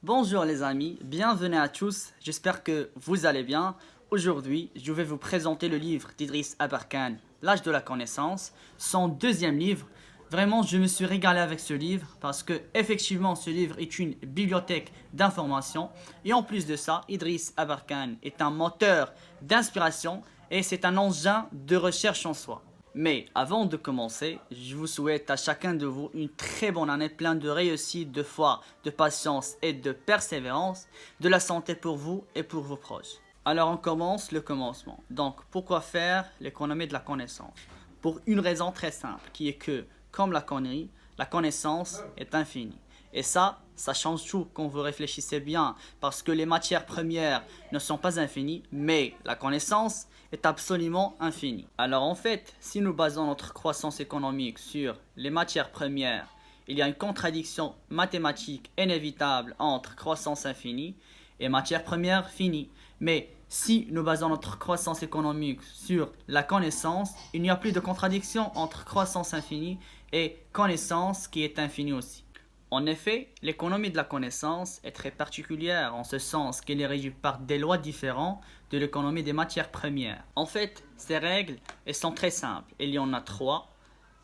Bonjour les amis, bienvenue à tous, j'espère que vous allez bien. Aujourd'hui, je vais vous présenter le livre d'Idriss Aberkane, L'âge de la connaissance, son deuxième livre. Vraiment, je me suis régalé avec ce livre parce que effectivement, ce livre est une bibliothèque d'informations et en plus de ça, Idriss Aberkane est un moteur d'inspiration et c'est un engin de recherche en soi. Mais avant de commencer, je vous souhaite à chacun de vous une très bonne année pleine de réussite, de foi, de patience et de persévérance, de la santé pour vous et pour vos proches. Alors on commence le commencement. Donc pourquoi faire l'économie de la connaissance? Pour une raison très simple qui est que, comme la connerie, la connaissance est infinie. Et ça change tout quand vous réfléchissez bien, parce que les matières premières ne sont pas infinies, mais la connaissance est absolument infinie. Alors en fait, si nous basons notre croissance économique sur les matières premières, il y a une contradiction mathématique inévitable entre croissance infinie et matières premières finies. Mais si nous basons notre croissance économique sur la connaissance, il n'y a plus de contradiction entre croissance infinie et connaissance qui est infinie aussi. En effet, l'économie de la connaissance est très particulière en ce sens qu'elle est régie par des lois différentes de l'économie des matières premières. En fait, ces règles, elles sont très simples. Il y en a trois,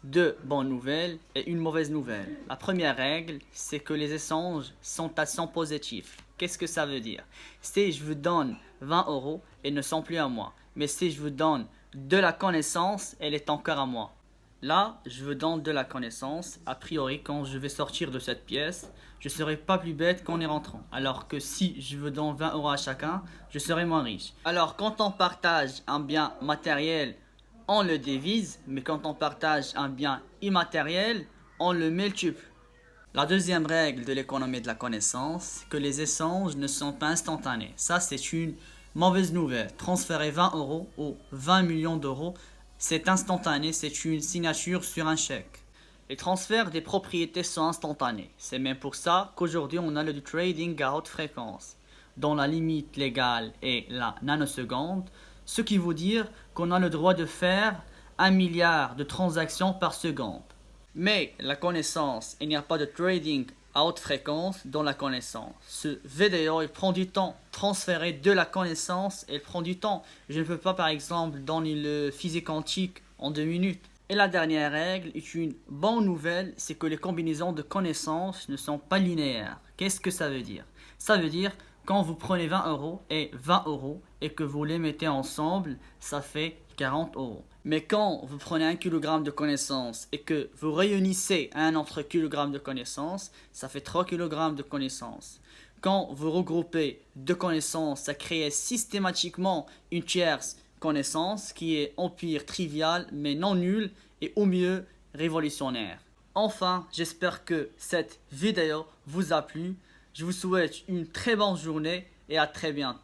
deux bonnes nouvelles et une mauvaise nouvelle. La première règle, c'est que les échanges sont à 100 positifs. Qu'est-ce que ça veut dire? Si je vous donne 20 euros, ils ne sont plus à moi. Mais si je vous donne de la connaissance, elle est encore à moi. Là, je vous donne de la connaissance. A priori, quand je vais sortir de cette pièce, je ne serai pas plus bête qu'en y rentrant. Alors que si je vous donne 20 euros à chacun, je serai moins riche. Alors, quand on partage un bien matériel, on le divise. Mais quand on partage un bien immatériel, on le multiplie. La deuxième règle de l'économie de la connaissance, c'est que les échanges ne sont pas instantanés. Ça, c'est une mauvaise nouvelle. Transférer 20 euros ou 20 millions d'euros, c'est instantané, c'est une signature sur un chèque. Les transferts des propriétés sont instantanés. C'est même pour ça qu'aujourd'hui on a le trading à haute fréquence, dont la limite légale est la nanoseconde, ce qui veut dire qu'on a le droit de faire 1 milliard de transactions par seconde. Mais la connaissance, il n'y a pas de trading à haute fréquence dans la connaissance. Ce vidéo, il prend du temps. Transférer de la connaissance, il prend du temps. Je ne peux pas, par exemple, donner le physique quantique en 2 minutes. Et la dernière règle est une bonne nouvelle, c'est que les combinaisons de connaissances ne sont pas linéaires. Qu'est-ce que ça veut dire? Ça veut dire quand vous prenez 20 euros et 20 euros et que vous les mettez ensemble, ça fait 40 euros. Mais quand vous prenez 1 kg de connaissances et que vous réunissez un autre kilogramme de connaissances, ça fait 3 kg de connaissances. Quand vous regroupez deux connaissances, ça crée systématiquement une tierce connaissance qui est au pire triviale mais non nulle et au mieux révolutionnaire. Enfin, j'espère que cette vidéo vous a plu. Je vous souhaite une très bonne journée et à très bientôt.